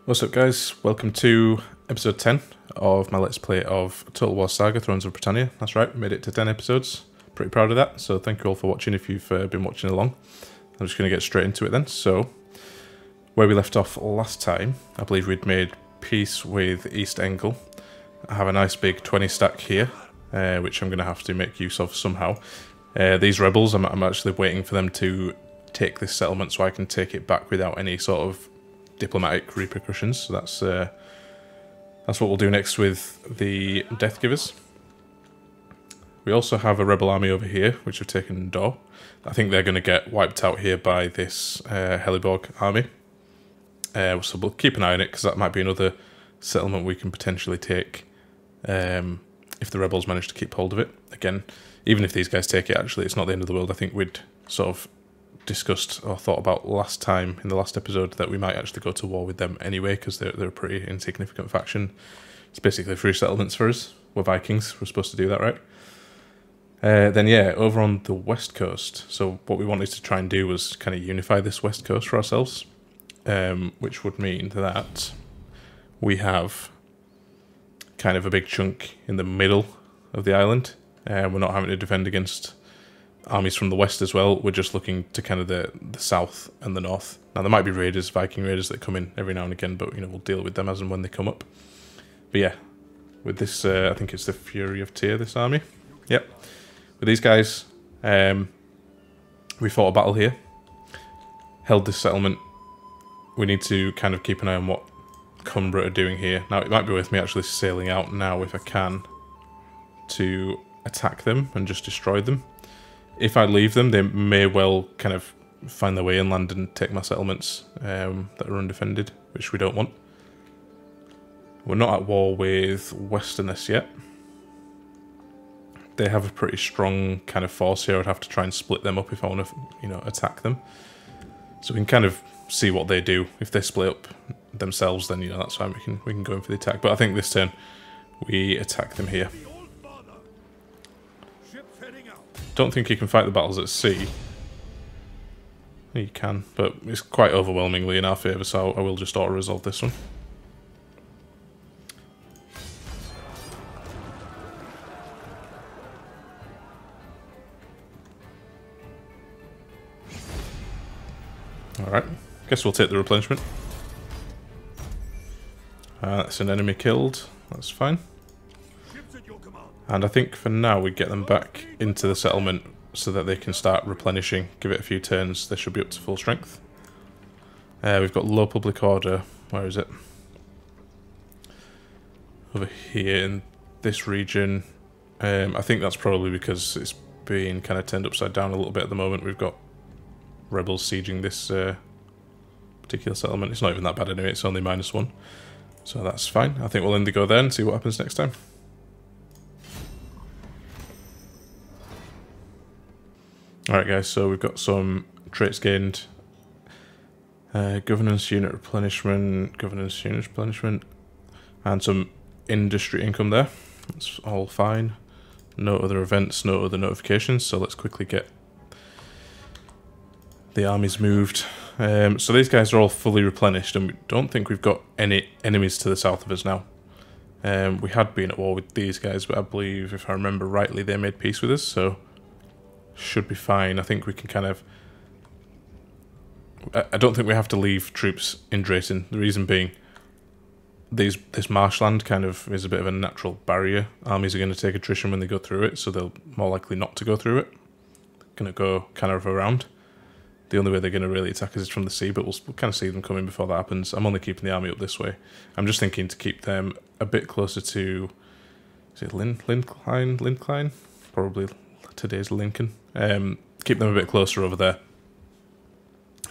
What's up guys, welcome to episode 10 of my Let's Play of Total War Saga, Thrones of Britannia. That's right, we made it to 10 episodes. Pretty proud of that, so thank you all for watching if you've been watching along. I'm just going to get straight into it then. So, where we left off last time, I believe we'd made peace with East Engel. I have a nice big 20 stack here, which I'm going to have to make use of somehow. These rebels, I'm actually waiting for them to take this settlement so I can take it back without any sort of diplomatic repercussions. So that's what we'll do next with the Death Givers. We also have a rebel army over here, which have taken Dor. I think they're going to get wiped out here by this Heliborg army. So we'll keep an eye on it, because that might be another settlement we can potentially take if the rebels manage to keep hold of it. Again, even if these guys take it, actually, it's not the end of the world. I think we'd sort of discussed or thought about last time in the last episode that we might actually go to war with them anyway, because they're a pretty insignificant faction. It's basically free settlements for us. We're Vikings, we're supposed to do that, right? Then yeah, over on the west coast, so what we wanted to try and do was kind of unify this west coast for ourselves, which would mean that we have kind of a big chunk in the middle of the island. We're not having to defend against armies from the west as well. We're just looking to kind of the south and the north. Now there might be raiders, Viking raiders that come in every now and again, but you know, we'll deal with them as and when they come up. But yeah, with this, I think it's the Fury of Tyr, this army. Yep. With these guys, we fought a battle here, held this settlement. We need to kind of keep an eye on what Cumbra are doing here. Now it might be worth me actually sailing out now if I can to attack them and just destroy them. If I leave them, they may well kind of find their way inland and take my settlements that are undefended, which we don't want. We're not at war with Westerners yet. They have a pretty strong kind of force here. I'd have to try and split them up if I want to, you know, attack them. So we can kind of see what they do. If they split up themselves, then, you know, that's fine. We can go in for the attack. But I think this turn we attack them here. Don't think you can fight the battles at sea. You can, but it's quite overwhelmingly in our favour, so I will just auto-resolve this one. Alright, guess we'll take the replenishment. That's an enemy killed, that's fine. And I think for now we get them back into the settlement so that they can start replenishing. Give it a few turns, they should be up to full strength. We've got low public order. Where is it? Over here in this region. I think that's probably because it's being kind of turned upside down a little bit at the moment. We've got rebels sieging this particular settlement. It's not even that bad anyway, it's only -1. So that's fine. I think we'll end the go there and see what happens next time. Alright guys, so we've got some traits gained. Governance unit replenishment, and some industry income there. That's all fine. No other events, no other notifications, so let's quickly get the armies moved. So these guys are all fully replenished, and we don't think we've got any enemies to the south of us now. We had been at war with these guys, but I believe, if I remember rightly, they made peace with us, so should be fine. I think we can kind of... I don't think we have to leave troops in Drayton. The reason being, this marshland kind of is a bit of a natural barrier. Armies are going to take attrition when they go through it, so they're more likely not to go through it. Going to go kind of around. The only way they're going to really attack us is from the sea, but we'll kind of see them coming before that happens. I'm only keeping the army up this way. I'm just thinking to keep them a bit closer to... Is it Linkline? Probably today's Lincoln. Keep them a bit closer over there,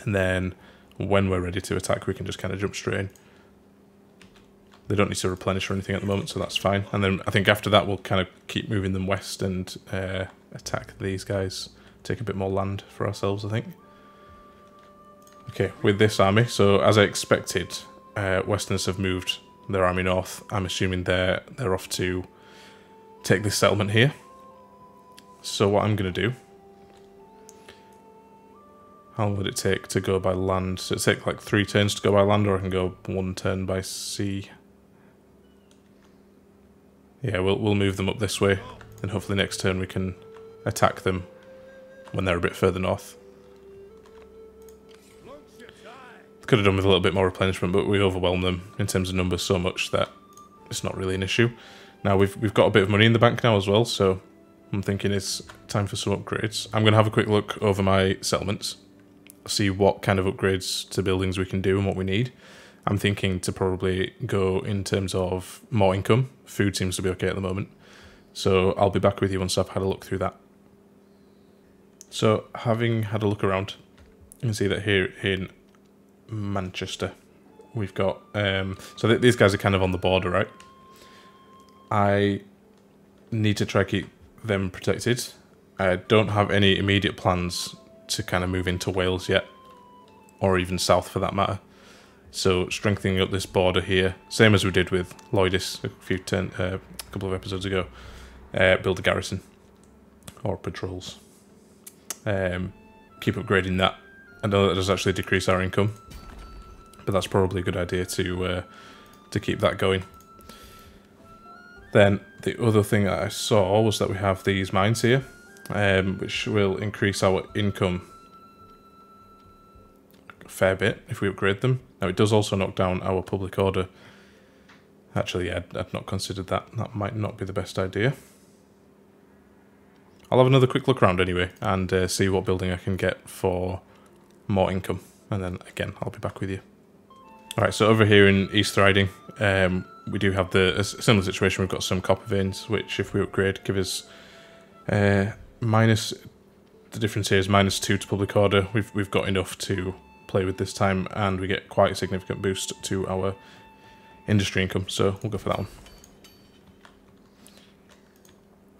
and then when we're ready to attack we can just kind of jump straight in. They don't need to replenish or anything at the moment, so that's fine. And then I think after that we'll kind of keep moving them west and attack these guys, take a bit more land for ourselves, I think. Okay, with this army, so as I expected, Westerners have moved their army north. I'm assuming they're off to take this settlement here. So what I'm going to do How long would it take to go by land? So it'd take like 3 turns to go by land, or I can go 1 turn by sea. Yeah, we'll move them up this way, and hopefully next turn we can attack them when they're a bit further north. Could have done with a little bit more replenishment, but we overwhelmed them in terms of numbers so much that it's not really an issue. Now we've got a bit of money in the bank now as well, so I'm thinking it's time for some upgrades. I'm going to have a quick look over my settlements, see what kind of upgrades to buildings we can do and what we need. I'm thinking to probably go in terms of more income. Food seems to be okay at the moment. So I'll be back with you once I've had a look through that. So having had a look around, you can see that here in Manchester we've got... these guys are kind of on the border, right? I need to try to keep them protected. I don't have any immediate plans to kind of move into Wales yet, or even south for that matter. So strengthening up this border here, same as we did with Lloydis a couple of episodes ago, build a garrison or patrols. Keep upgrading that. I know that does actually decrease our income, but that's probably a good idea to keep that going. Then the other thing that I saw was that we have these mines here, which will increase our income a fair bit if we upgrade them. Now it does also knock down our public order. Actually, yeah, I'd not considered that. That might not be the best idea. I'll have another quick look around anyway and see what building I can get for more income. And then again, I'll be back with you. Alright, so over here in East Riding, we do have a similar situation. We've got some copper veins, which if we upgrade, give us minus... The difference here is -2 to public order. We've got enough to play with this time, and we get quite a significant boost to our industry income, so we'll go for that one.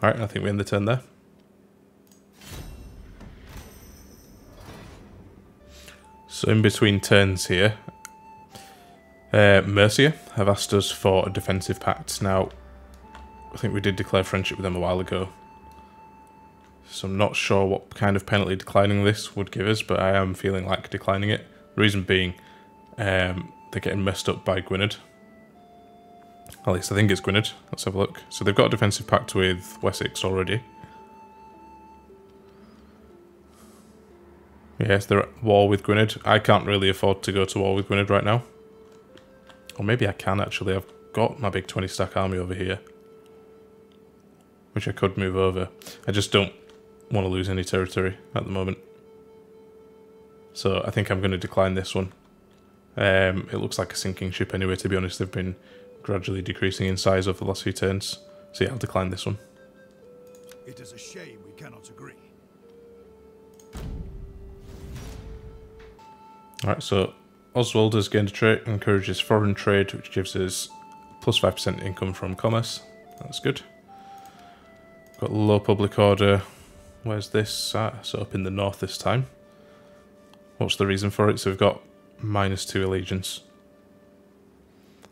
Alright, I think we end the turn there. So in between turns here, Mercia have asked us for a defensive pact. Now, I think we did declare friendship with them a while ago, so I'm not sure what kind of penalty declining this would give us, but I am feeling like declining it. The reason being, they're getting messed up by Gwynedd. At least I think it's Gwynedd. Let's have a look. So they've got a defensive pact with Wessex already. Yes, they're at war with Gwynedd. I can't really afford to go to war with Gwynedd right now. Or maybe I can actually. I've got my big 20 stack army over here, which I could move over. I just don't want to lose any territory at the moment. So I think I'm going to decline this one. It looks like a sinking ship anyway, to be honest. They've been gradually decreasing in size over the last few turns. So yeah, I'll decline this one. It is a shame we cannot agree. Alright, so Oswald has gained a trait, encourages foreign trade, which gives us plus 5% income from commerce. That's good. Got low public order. Where's this at? So up in the north this time. What's the reason for it? So we've got -2 allegiance.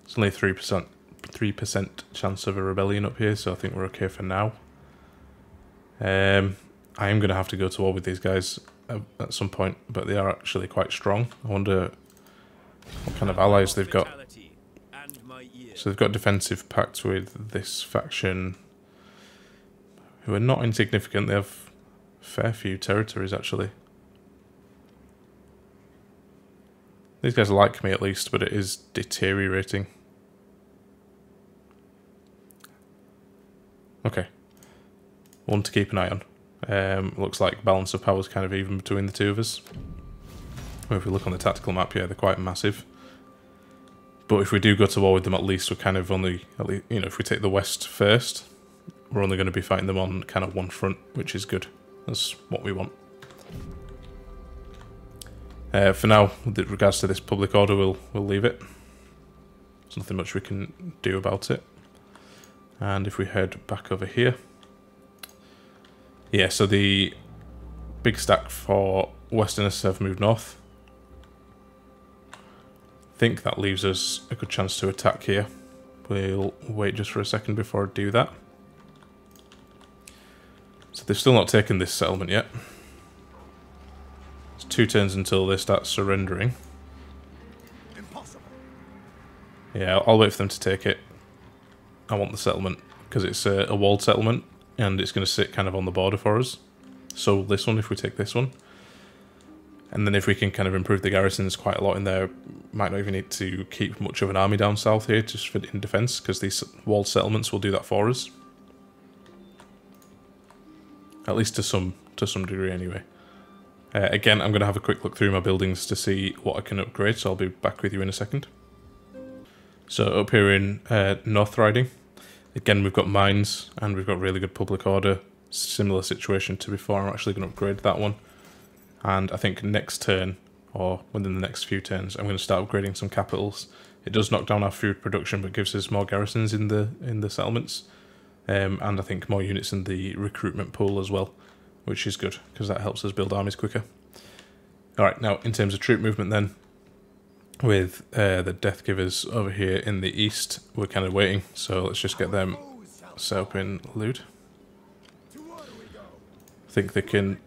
It's only 3% chance of a rebellion up here, so I think we're okay for now. I am going to have to go to war with these guys at some point, but they are actually quite strong. I wonder what kind of allies they've got. So they've got defensive pact with this faction, who are not insignificant. They have a fair few territories, actually. These guys like me at least, but it is deteriorating. Okay. One to keep an eye on. Looks like balance of power is kind of even between the two of us. If we look on the tactical map, yeah, they're quite massive. But if we do go to war with them, at least we're kind of only, you know, if we take the west first, we're only going to be fighting them on kind of one front, which is good. That's what we want. For now, with regards to this public order, we'll leave it. There's nothing much we can do about it. And if we head back over here, yeah, so the big stack for Westerners have moved north. I think that leaves us a good chance to attack here. We'll wait just for a second before I do that. So they've still not taken this settlement yet. It's 2 turns until they start surrendering. Impossible. Yeah, I'll wait for them to take it. I want the settlement, because it's a walled settlement, and it's going to sit kind of on the border for us. So this one, if we take this one. And then if we can kind of improve the garrisons quite a lot in there, might not even need to keep much of an army down south here, just for in defence, because these walled settlements will do that for us. At least to some degree anyway. Again, I'm going to have a quick look through my buildings to see what I can upgrade, so I'll be back with you in a second. So up here in North Riding, again we've got mines, and we've got really good public order. Similar situation to before. I'm actually going to upgrade that one. And I think next turn, or within the next few turns, I'm going to start upgrading some capitals. It does knock down our food production, but gives us more garrisons in the settlements, and I think more units in the recruitment pool as well, which is good because that helps us build armies quicker. All right, now in terms of troop movement, then, with the Death Givers over here in the east, we're kind of waiting. So let's just get them set up in Lude. I think they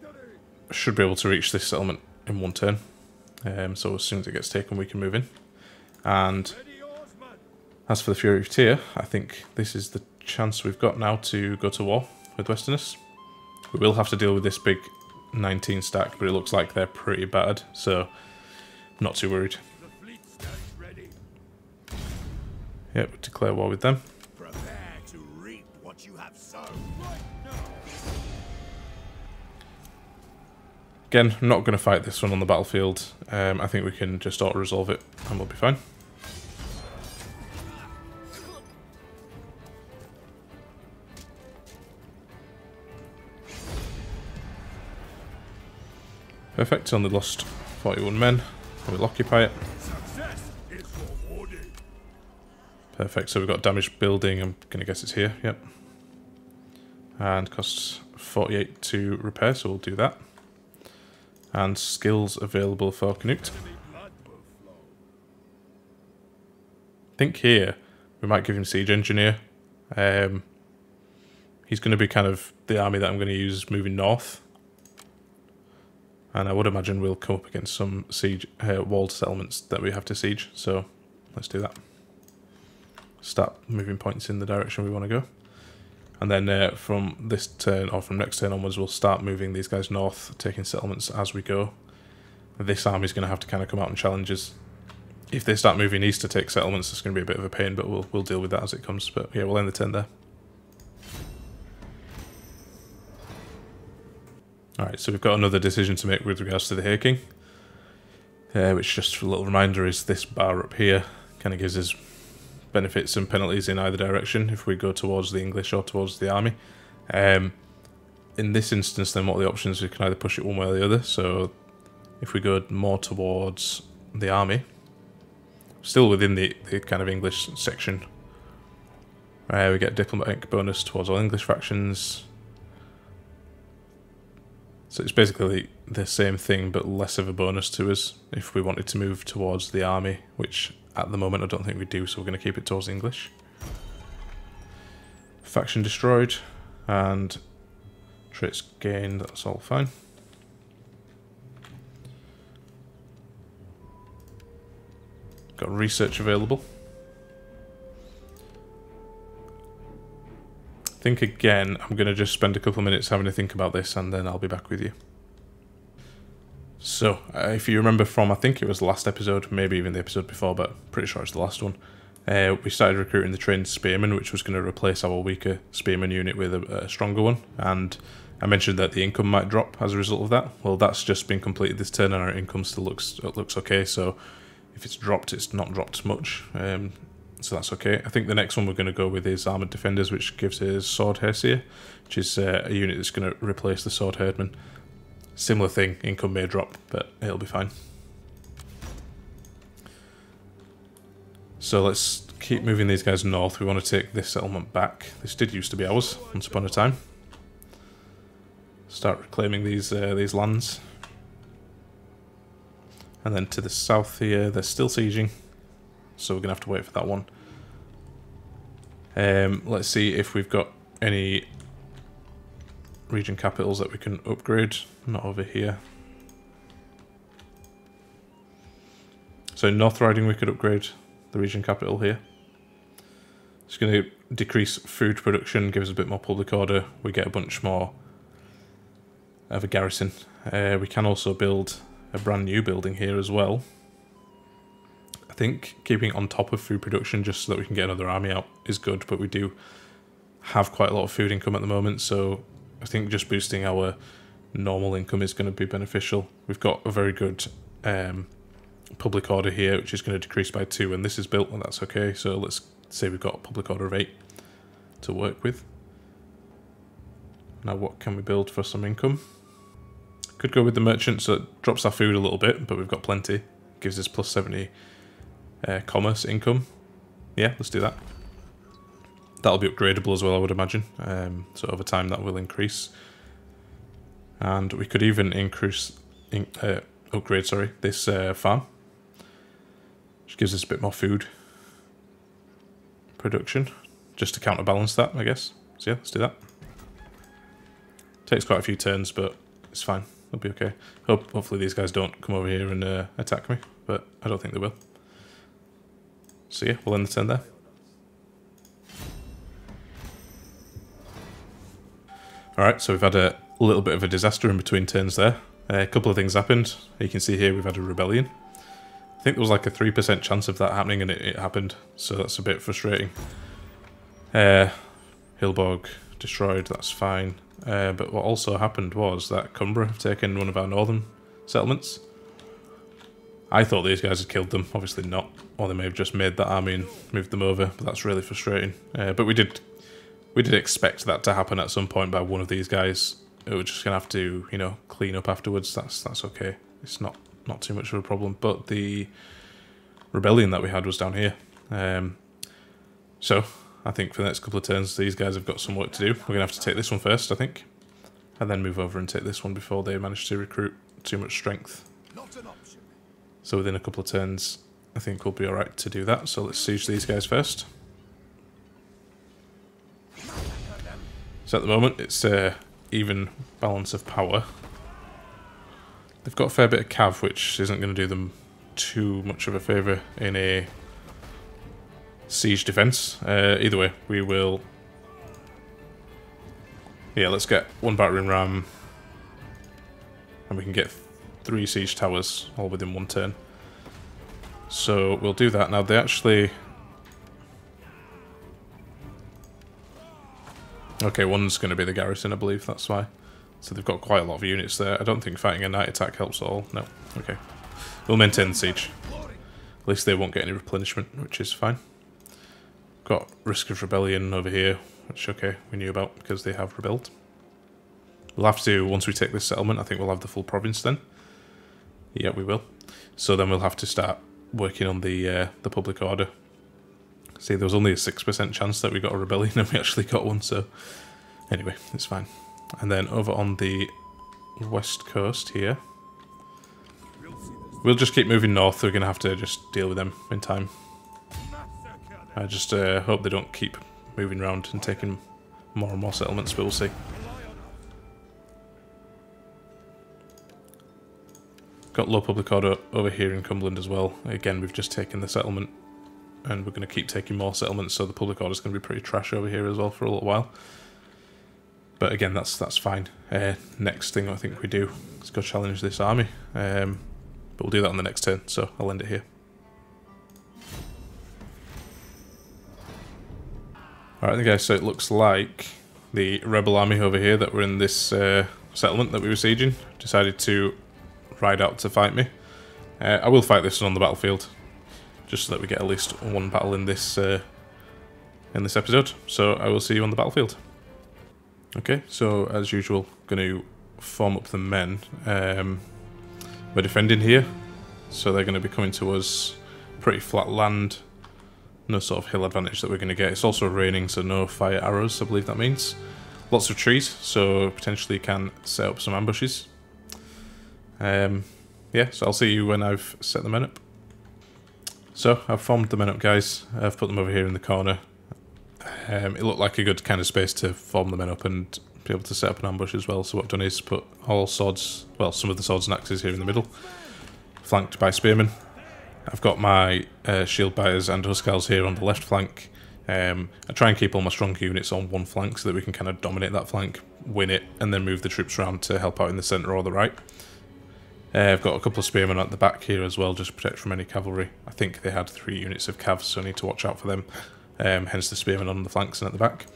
should be able to reach this settlement in 1 turn. So as soon as it gets taken, we can move in. And as for the Fury of Tyr, I think this is the chance we've got now to go to war with Westerners. We will have to deal with this big 19 stack, but it looks like they're pretty bad, so not too worried. Yep, declare war with them. Prepare to reap what you have sown. Again, I'm not going to fight this one on the battlefield. I think we can just auto-resolve it and we'll be fine. Perfect, only lost 41 men. We'll occupy it. Perfect, so we've got damaged building. I'm going to guess it's here, yep. And costs 48 to repair, so we'll do that. And skills available for Canute. I think here we might give him Siege Engineer. He's going to be kind of the army that I'm going to use moving north. And I would imagine we'll come up against some siege walled settlements that we have to siege. So let's do that. Start moving points in the direction we want to go. And then from this turn, or from next turn onwards, we'll start moving these guys north, taking settlements as we go. This army's going to have to kind of come out and challenge us. If they start moving east to take settlements, it's going to be a bit of a pain, but we'll deal with that as it comes. But yeah, we'll end the turn there. Alright, so we've got another decision to make with regards to the Hay King. Which, just for a little reminder, is this bar up here. Kind of gives us benefits and penalties in either direction if we go towards the English or towards the army. In this instance, then, what are the options? We can either push it one way or the other. So if we go more towards the army, still within the kind of English section, we get diplomatic bonus towards all English factions. So it's basically the same thing, but less of a bonus to us if we wanted to move towards the army, which at the moment I don't think we do, so we're going to keep it towards English. Faction destroyed, and traits gained, that's all fine. Got research available. I think again, I'm going to just spend a couple of minutes having to think about this and then I'll be back with you. So, if you remember from, I think it was the last episode, maybe even the episode before, but pretty sure it's the last one, we started recruiting the trained spearmen, which was going to replace our weaker spearman unit with a stronger one, and I mentioned that the income might drop as a result of that. Well, that's just been completed this turn and our income still looks okay, so if it's dropped, it's not dropped much. So that's okay. I think the next one we're going to go with is Armoured Defenders, which gives us Sword Herseer, which is a unit that's going to replace the Sword Herdman. Similar thing, income may drop, but it'll be fine. So let's keep moving these guys north. We want to take this settlement back. This did used to be ours once upon a time. Start reclaiming these lands. And then to the south here, they're still sieging. So we're going to have to wait for that one. Let's see if we've got any region capitals that we can upgrade. Not over here. So in North Riding we could upgrade the region capital here. It's going to decrease food production, give us a bit more public order. We get a bunch more of a garrison. We can also build a brand new building here as well. I think keeping on top of food production just so that we can get another army out is good, but we do have quite a lot of food income at the moment, so I think just boosting our normal income is going to be beneficial. We've got a very good public order here, which is going to decrease by 2 when this is built, and that's okay. So let's say we've got a public order of 8 to work with. Now what can we build for some income? Could go with the merchant, so it drops our food a little bit, but we've got plenty. Gives us plus 70 commerce income. Yeah, let's do that. That'll be upgradable as well, I would imagine. So over time that will increase. And we could even upgrade this farm. Which gives us a bit more food production. Just to counterbalance that, I guess. So yeah, let's do that. Takes quite a few turns, but it's fine. It'll be okay. Hopefully these guys don't come over here and attack me, but I don't think they will. So yeah, we'll end the turn there. Alright, so we've had a little bit of a disaster in between turns there. A couple of things happened. You can see here we've had a rebellion. I think there was like a 3% chance of that happening, and it happened, so that's a bit frustrating. Hillborg destroyed, that's fine. But what also happened was that Cumbra have taken one of our northern settlements. I thought these guys had killed them, obviously not. Or they may have just made that army and moved them over, but that's really frustrating. But we did expect that to happen at some point by one of these guys. We're just gonna have to, you know, clean up afterwards. That's okay. It's not too much of a problem. But the rebellion that we had was down here. So I think for the next couple of turns, these guys have got some work to do. We're gonna have to take this one first, I think, and then move over and take this one before they manage to recruit too much strength. Not an option. So within a couple of turns, I think we'll be all right to do that. So let's siege these guys first. So at the moment, it's a even balance of power. They've got a fair bit of cav, which isn't going to do them too much of a favour in a siege defence. Either way, we will... Yeah, let's get 1 battering ram, and we can get 3 siege towers all within 1 turn. So we'll do that. Now they actually... Okay, one's going to be the garrison, I believe, that's why. So they've got quite a lot of units there. I don't think fighting a night attack helps at all. No. Okay. We'll maintain the siege. At least they won't get any replenishment, which is fine. Got risk of rebellion over here, which, okay, we knew about because they have rebelled. We'll have to, once we take this settlement, I think we'll have the full province then. Yeah, we will. So then we'll have to start working on the public order. See, there was only a 6% chance that we got a rebellion, and we actually got one, so... Anyway, it's fine. And then over on the west coast here, we'll just keep moving north. We're going to have to just deal with them in time. I just hope they don't keep moving around and taking more and more settlements, but we'll see. Got low public order over here in Cumberland as well. Again, we've just taken the settlement, and we're going to keep taking more settlements, so the public order is going to be pretty trash over here as well for a little while. But again, that's fine. Next thing I think we do is go challenge this army. But we'll do that on the next turn, so I'll end it here. Alright then guys, so it looks like the rebel army over here that were in this settlement that we were sieging decided to ride out to fight me. I will fight this one on the battlefield, just so that we get at least 1 battle in this episode. So I will see you on the battlefield. Okay, so as usual, going to form up the men. We're defending here, so they're going to be coming to us. Pretty flat land, no sort of hill advantage that we're going to get. It's also raining, so no fire arrows, I believe that means. Lots of trees, so potentially can set up some ambushes. Yeah, so I'll see you when I've set the men up. So I've formed the men up, guys. I've put them over here in the corner. It looked like a good kind of space to form the men up and be able to set up an ambush as well. So what I've done is put all swords, well, some of the swords and axes here in the middle, flanked by spearmen. I've got my shield biters and Huskarls here on the left flank. I try and keep all my strong units on one flank so that we can kind of dominate that flank, win it, and then move the troops around to help out in the centre or the right. I've got a couple of spearmen at the back here as well, just to protect from any cavalry. I think they had 3 units of cavs, so I need to watch out for them. Hence the spearmen on the flanks and at the back.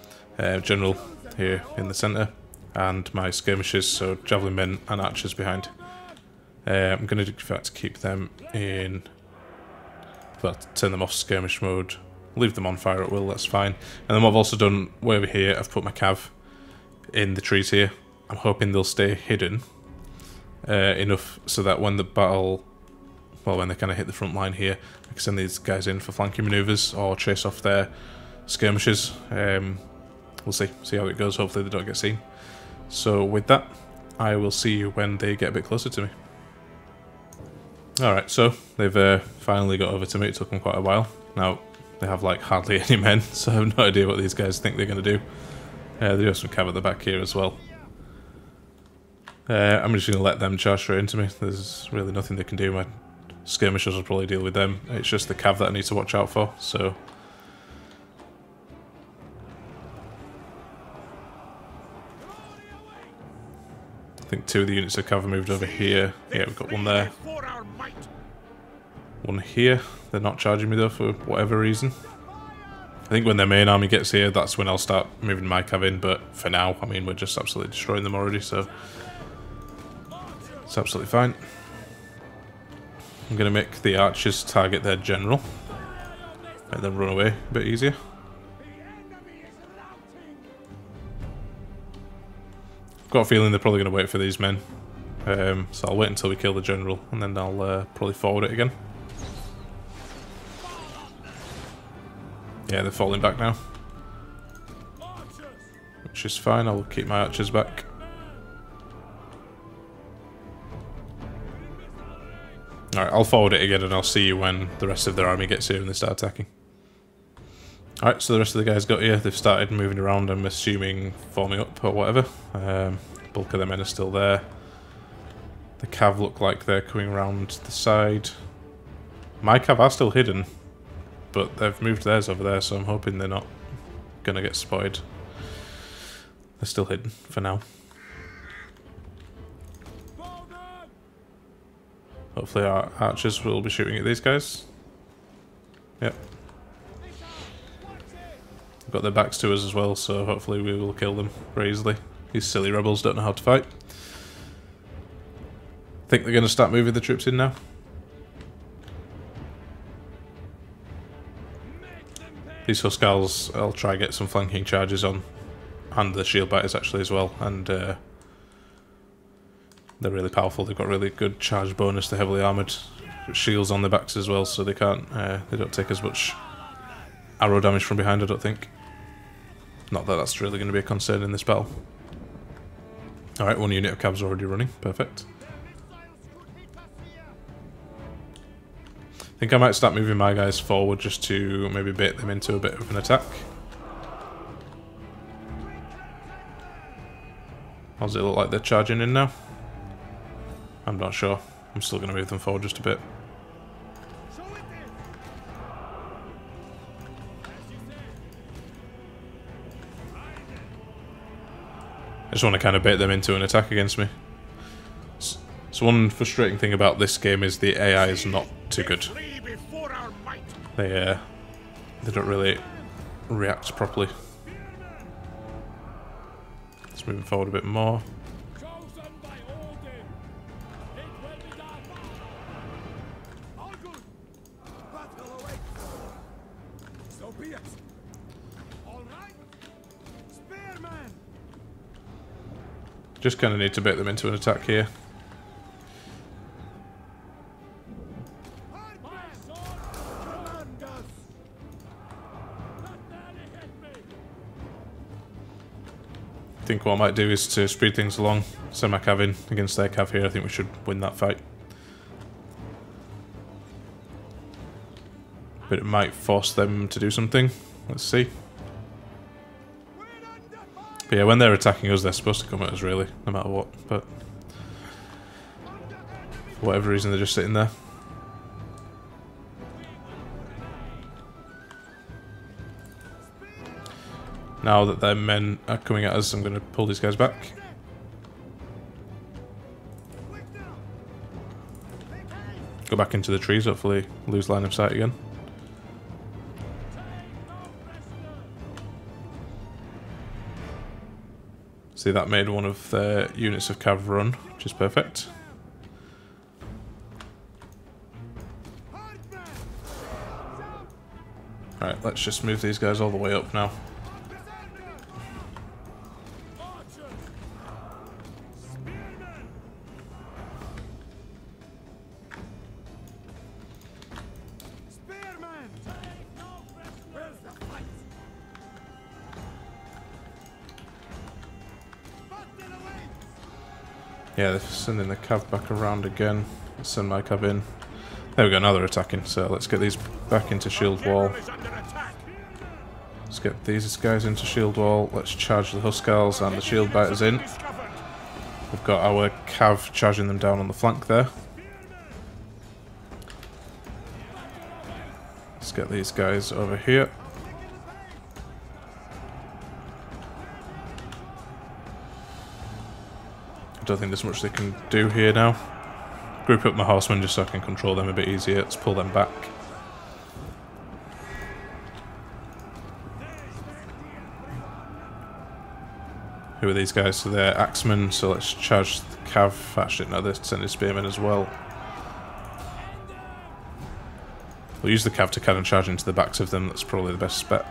General here in the centre, and my skirmishers, so javelin men and archers behind. I'm going to, in fact, keep them in... Well, turn them off skirmish mode. Leave them on fire at will, that's fine. And then what I've also done, way over here, I've put my cav in the trees here. I'm hoping they'll stay hidden enough so that when the battle... Well, when they kind of hit the front line here, I can send these guys in for flanking manoeuvres or chase off their skirmishers. We'll see how it goes. Hopefully they don't get seen. So with that, I will see you when they get a bit closer to me. Alright, so they've finally got over to me. It took them quite a while. Now, they have like hardly any men, so I have no idea what these guys think they're going to do. They do have some cav at the back here as well. I'm just going to let them charge straight into me. There's really nothing they can do. My skirmishers will probably deal with them. It's just the cav that I need to watch out for, so... I think 2 of the units of cav moved over here. Yeah, we've got one there. One here. They're not charging me though for whatever reason. I think when their main army gets here, that's when I'll start moving my cav in, but for now, I mean, we're just absolutely destroying them already, so... It's absolutely fine. I'm going to make the archers target their general. Let them run away a bit easier. I've got a feeling they're probably going to wait for these men. So I'll wait until we kill the general, and then I'll probably forward it again. Yeah, they're falling back now. Which is fine, I'll keep my archers back. Alright, I'll forward it again and I'll see you when the rest of their army gets here and they start attacking. Alright, so the rest of the guys got here. They've started moving around, I'm assuming forming up or whatever. Bulk of the men are still there. The cav look like they're coming around the side. My cav are still hidden, but they've moved theirs over there, so I'm hoping they're not going to get spotted. They're still hidden for now. Hopefully our archers will be shooting at these guys. Yep. They've got their backs to us as well, so hopefully we will kill them very easily. These silly rebels don't know how to fight. Think they're going to start moving the troops in now. These Huskarls, I'll try and get some flanking charges on. And the shield biters actually as well. And they're really powerful. They've got really good charge bonus. They're heavily armoured. Shields on their backs as well, so they can't. They don't take as much arrow damage from behind, I don't think. Not that that's really going to be a concern in this battle. Alright, 1 unit of cavs already running. Perfect. I think I might start moving my guys forward just to maybe bait them into a bit of an attack. How does it look like they're charging in now? I'm not sure. I'm still going to move them forward just a bit. I just want to kind of bait them into an attack against me. So one frustrating thing about this game is the AI is not too good. They don't really react properly. Let's move forward a bit more. Just kind of need to bait them into an attack here. I think what I might do is to speed things along, send my cav in against their cav here. I think we should win that fight. But it might force them to do something. Let's see. But yeah, when they're attacking us, they're supposed to come at us really, no matter what. But for whatever reason, they're just sitting there. Now that their men are coming at us, I'm going to pull these guys back. Go back into the trees, hopefully lose line of sight again. See, that made one of their units of cav run, which is perfect. Alright, let's just move these guys all the way up now. Yeah, they're sending the cav back around again. Let's send my cav in. There we go, now they're attacking, so let's get these back into shield wall. Let's get these guys into shield wall. Let's charge the Huskars and the shield biters in. We've got our cav charging them down on the flank there. Let's get these guys over here. I don't think there's much they can do here now. Group up my horsemen just so I can control them a bit easier. Let's pull them back. Who are these guys? So they're axemen, so let's charge the cav. Actually, no, they're sending spearmen as well. We'll use the cav to cannon charge into the backs of them. That's probably the best bet.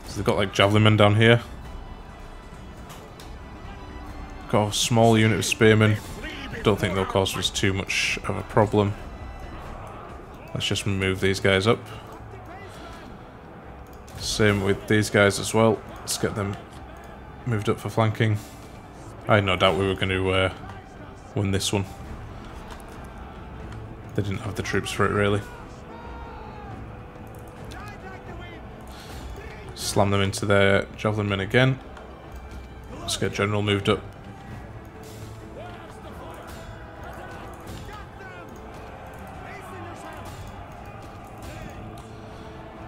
So they've got like javelin men down here. Got a small unit of spearmen. Don't think they'll cause us too much of a problem. Let's just move these guys up. Same with these guys as well. Let's get them moved up for flanking. I had no doubt we were going to win this one. They didn't have the troops for it really. Slam them into their javelin men again. Let's get General moved up.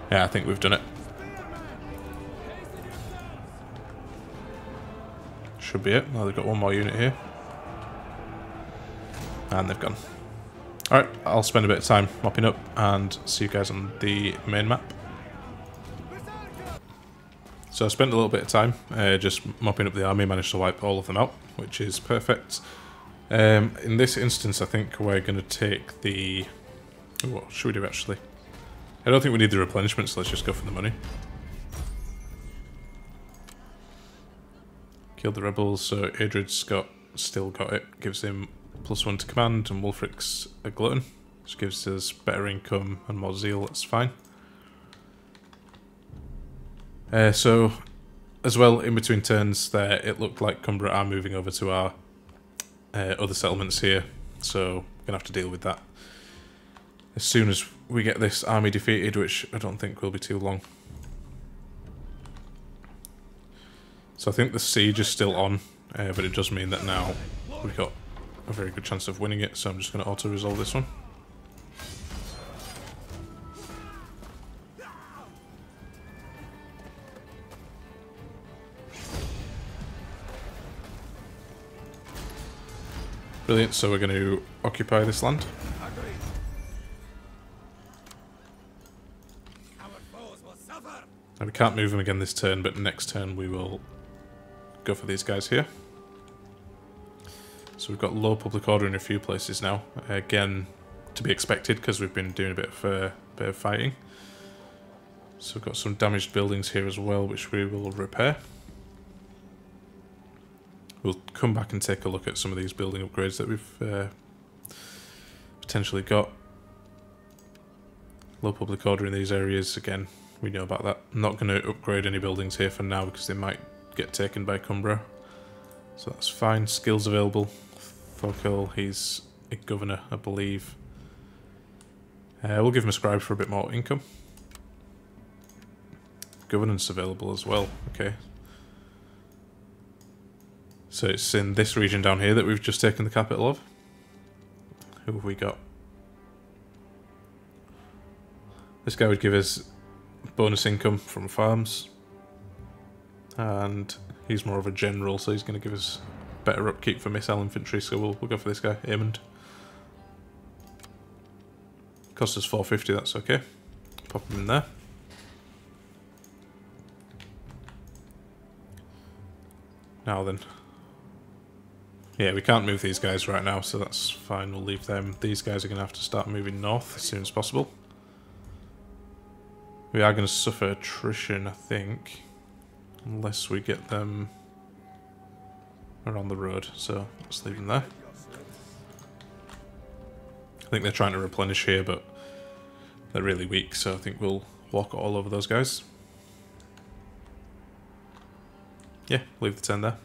Yeah, I think we've done it. Should be it. Now they've got one more unit here. And they've gone. Alright, I'll spend a bit of time mopping up and see you guys on the main map. So I spent a little bit of time just mopping up the army, managed to wipe all of them out, which is perfect. In this instance, I think we're going to take the... What should we do actually? I don't think we need the replenishment, so let's just go for the money. Killed the rebels, so Adred's still got it. Gives him +1 to command, and Wulfric's a glutton, which gives us better income and more zeal, that's fine. So, as well, in between turns there, it looked like Cumbra are moving over to our other settlements here, so we're going to have to deal with that as soon as we get this army defeated, which I don't think will be too long. So I think the siege is still on, but it does mean that now we've got a very good chance of winning it, so I'm just going to auto-resolve this one. Brilliant, so we're going to occupy this land. Now we can't move them again this turn, but next turn we will go for these guys here. So we've got low public order in a few places now. Again, to be expected because we've been doing a bit of fighting. So we've got some damaged buildings here as well, which we will repair. We'll come back and take a look at some of these building upgrades that we've potentially got. Low public order in these areas, again, we know about that. I'm not going to upgrade any buildings here for now because they might get taken by Cumbra. So that's fine. Skills available. Thorkel, he's a governor, I believe. We'll give him a scribe for a bit more income. Governance available as well, okay. So it's in this region down here that we've just taken the capital of. Who have we got? This guy would give us bonus income from farms, and he's more of a general, so he's going to give us better upkeep for missile infantry, so we'll go for this guy, Aemond. Cost us 450, that's okay. Pop him in there. Now then. Yeah, we can't move these guys right now, so that's fine, we'll leave them. These guys are going to have to start moving north as soon as possible. We are going to suffer attrition, I think, unless we get them around the road, so let's leave them there. I think they're trying to replenish here, but they're really weak, so I think we'll walk all over those guys. Yeah, leave the turn there.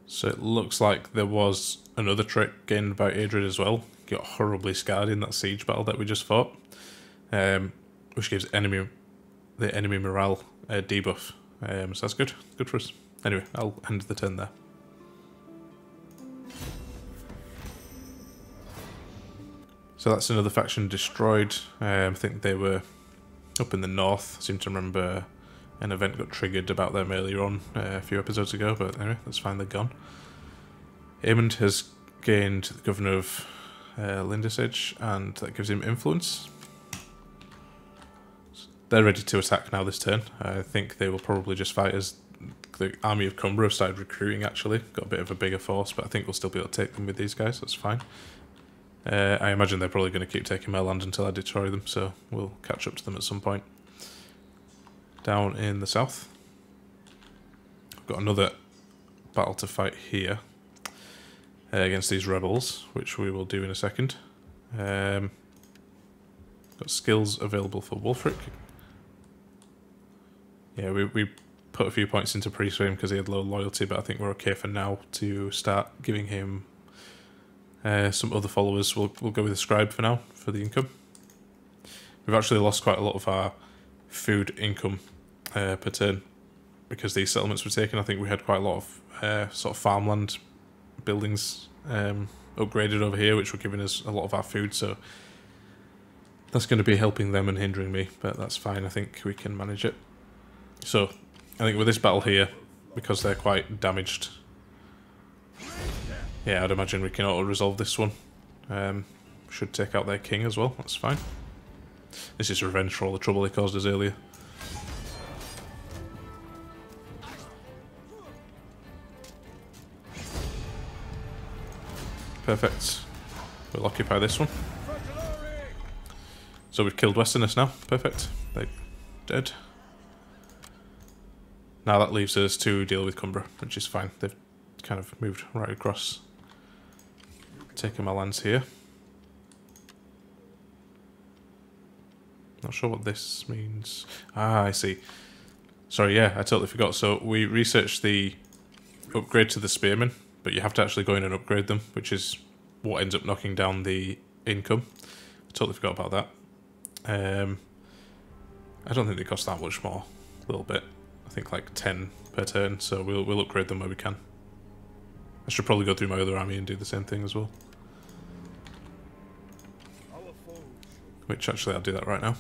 So it looks like there was another trait gained by Adrid as well. Got horribly scarred in that siege battle that we just fought, which gives the enemy morale debuff. So that's good for us. Anyway, I'll end the turn there. So that's another faction destroyed. I think they were up in the north. I seem to remember an event got triggered about them earlier on a few episodes ago, but anyway, that's fine, they're gone. Aemond has gained the governor of Lindisage, and that gives him influence. They're ready to attack now this turn. I think they will probably just fight as the army of Cumbra have started recruiting, actually. Got a bit of a bigger force, but I think we'll still be able to take them with these guys, that's fine. I imagine they're probably going to keep taking my land until I destroy them, so we'll catch up to them at some point. Down in the south, I've got another battle to fight here against these rebels, which we will do in a second. Got skills available for Wulfric. Yeah, we put a few points into priest for him because he had low loyalty, but I think we're okay for now to start giving him some other followers. We'll go with the scribe for now for the income. We've actually lost quite a lot of our food income per turn because these settlements were taken. I think we had quite a lot of sort of farmland buildings upgraded over here, which were giving us a lot of our food, so that's going to be helping them and hindering me, but that's fine. I think we can manage it. So I think with this battle here, because they're quite damaged, yeah, I'd imagine we can auto-resolve this one. Should take out their king as well, that's fine. This is revenge for all the trouble they caused us earlier. Perfect. We'll occupy this one. So we've killed Westerners now. Perfect. They're dead. Now that leaves us to deal with Cumbra, which is fine. They've kind of moved right across. Taking my lands here. Not sure what this means. Ah, I see. Sorry, yeah, I totally forgot. So we researched the upgrade to the spearmen, but you have to actually go in and upgrade them, which is what ends up knocking down the income. I totally forgot about that. I don't think they cost that much more. A little bit. I think like 10 per turn, so we'll upgrade them where we can. I should probably go through my other army and do the same thing as well. Which actually I'll do that right now.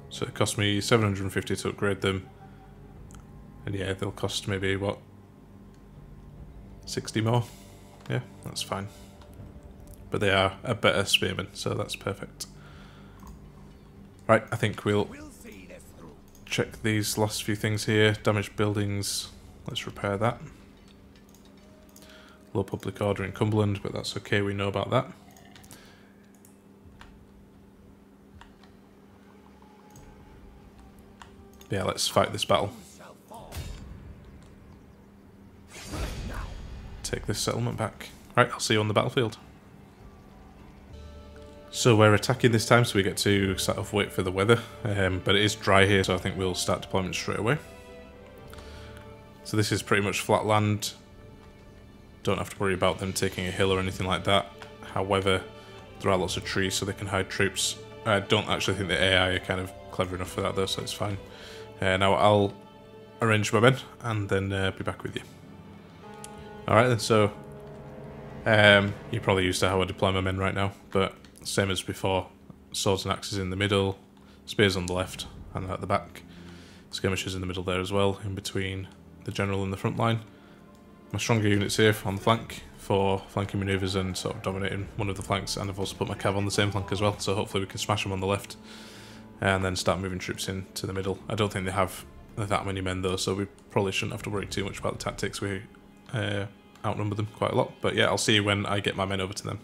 So it cost me 750 to upgrade them. And yeah, they'll cost maybe, what, 60 more? Yeah, that's fine. But they are a better spearman, so that's perfect. Right, I think we'll check these last few things here. Damaged buildings, let's repair that. Low public order in Cumberland, but that's okay, we know about that. Yeah, let's fight this battle. Take this settlement back. Right, I'll see you on the battlefield. So we're attacking this time, so we get to sort of wait for the weather. But it is dry here, so I think we'll start deployment straight away. So this is pretty much flat land. Don't have to worry about them taking a hill or anything like that. However, there are lots of trees, so they can hide troops. I don't actually think the AI are kind of clever enough for that, though, so it's fine. Now I'll arrange my men, and then be back with you. Alright then, so You're probably used to how I deploy my men right now, but same as before. Swords and axes in the middle, spears on the left and at the back. Skirmishers in the middle there as well, in between the general and the front line. My stronger units here on the flank for flanking manoeuvres and sort of dominating one of the flanks, and I've also put my cav on the same flank as well, so hopefully we can smash them on the left and then start moving troops in to the middle. I don't think they have that many men though, so we probably shouldn't have to worry too much about the tactics. We outnumber them quite a lot, but yeah, I'll see you when I get my men over to them.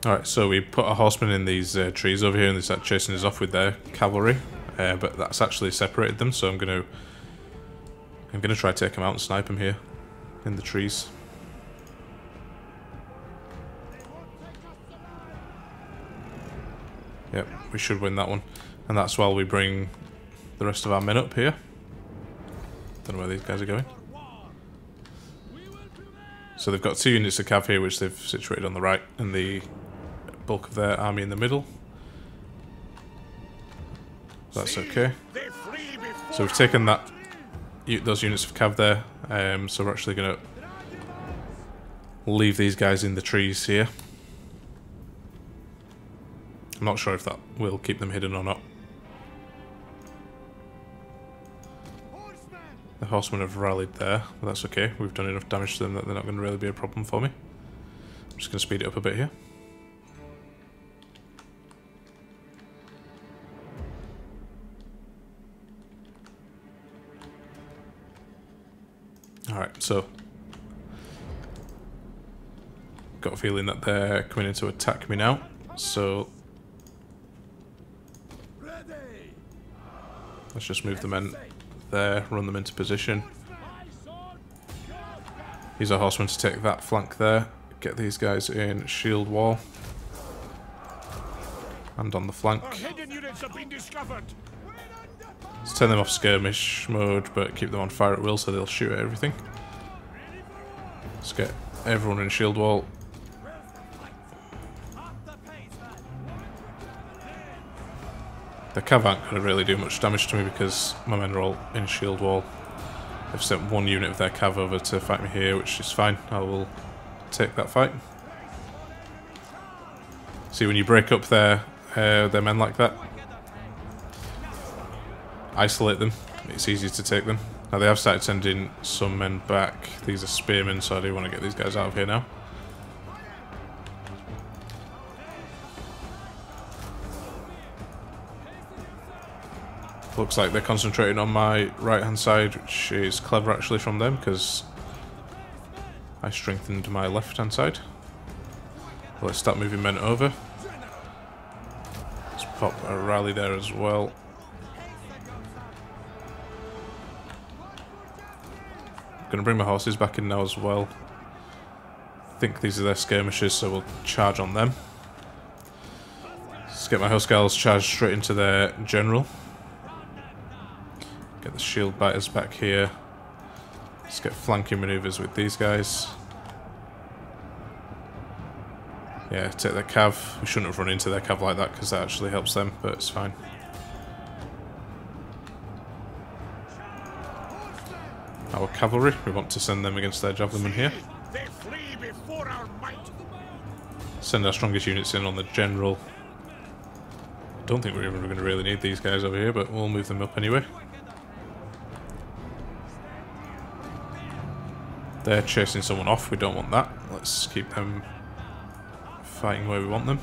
Alright, so we put our horsemen in these trees over here and they start chasing us off with their cavalry, but that's actually separated them, so I'm gonna try to take them out and snipe them here in the trees. Yep, we should win that one, and that's while we bring the rest of our men up here. Don't know where these guys are going. So they've got 2 units of cav here which they've situated on the right, and the bulk of their army in the middle. That's okay. So we've taken those units of cav there, so we're actually going to leave these guys in the trees here. I'm not sure if that will keep them hidden or not. The horsemen have rallied there, but that's okay. We've done enough damage to them that they're not going to really be a problem for me. I'm just going to speed it up a bit here. Alright, so got a feeling that they're coming in to attack me now, so let's just move the men there, run them into position. Use our horsemen to take that flank there, get these guys in shield wall and on the flank. Let's turn them off skirmish mode, but keep them on fire at will so they'll shoot at everything. Let's get everyone in shield wall. The cav aren't going to really do much damage to me because my men are all in shield wall. They've sent 1 unit of their cav over to fight me here, which is fine. I will take that fight. See, when you break up their men like that, isolate them, it's easier to take them. Now they have started sending some men back. These are spearmen, so I do want to get these guys out of here now. Looks like they're concentrating on my right hand side, which is clever actually from them because I strengthened my left hand side. Let's start moving men over. Let's pop a rally there as well. I'm going to bring my horses back in now as well. I think these are their skirmishers, so we'll charge on them. Let's get my Huskarls charged straight into their general. Get the shield biters back here. Let's get flanking manoeuvres with these guys. Yeah, take their cav. We shouldn't have run into their cav like that because that actually helps them, but it's fine. Our cavalry, we want to send them against their javelinmen here. Send our strongest units in on the general. Don't think we're even going to really need these guys over here, but we'll move them up anyway. They're chasing someone off, we don't want that. Let's keep them fighting where we want them.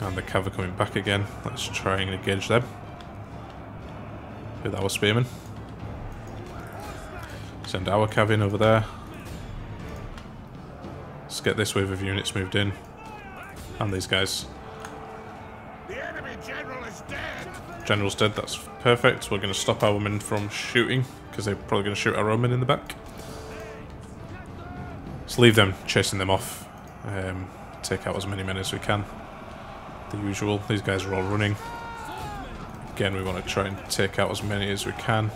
And the cav are coming back again. Let's try and engage them with our spearmen. Send our cav in over there. Let's get this wave of units moved in. And these guys. The enemy general is dead. General's dead, that's perfect. We're going to stop our men from shooting because they're probably going to shoot our own men in the back. Let's leave them chasing them off. Take out as many men as we can. The usual. These guys are all running. Again, we want to try and take out as many as we can,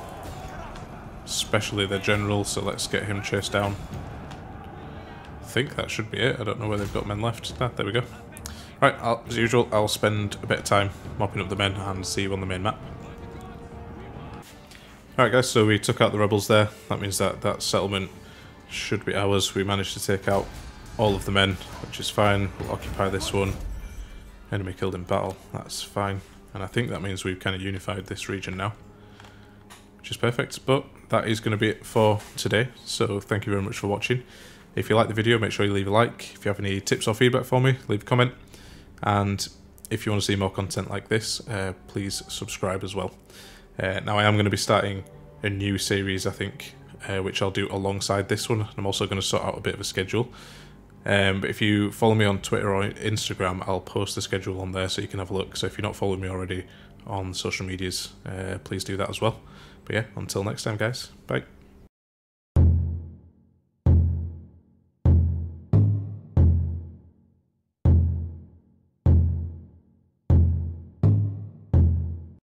especially their general, so let's get him chased down. I think that should be it. I don't know where they've got men left. Ah, there we go. Right, as usual, I'll spend a bit of time mopping up the men and see you on the main map. Alright guys, so we took out the rebels there. That means that that settlement should be ours. We managed to take out all of the men, which is fine. We'll occupy this one. Enemy killed in battle, that's fine. And I think that means we've kind of unified this region now, which is perfect. But that is going to be it for today, so thank you very much for watching. If you like the video, make sure you leave a like. If you have any tips or feedback for me, leave a comment. And if you want to see more content like this, please subscribe as well. Now I am going to be starting a new series, I think, which I'll do alongside this one. I'm also going to sort out a bit of a schedule. But if you follow me on Twitter or Instagram, I'll post the schedule on there so you can have a look. So if you're not following me already on social medias, please do that as well. But yeah, until next time guys, bye.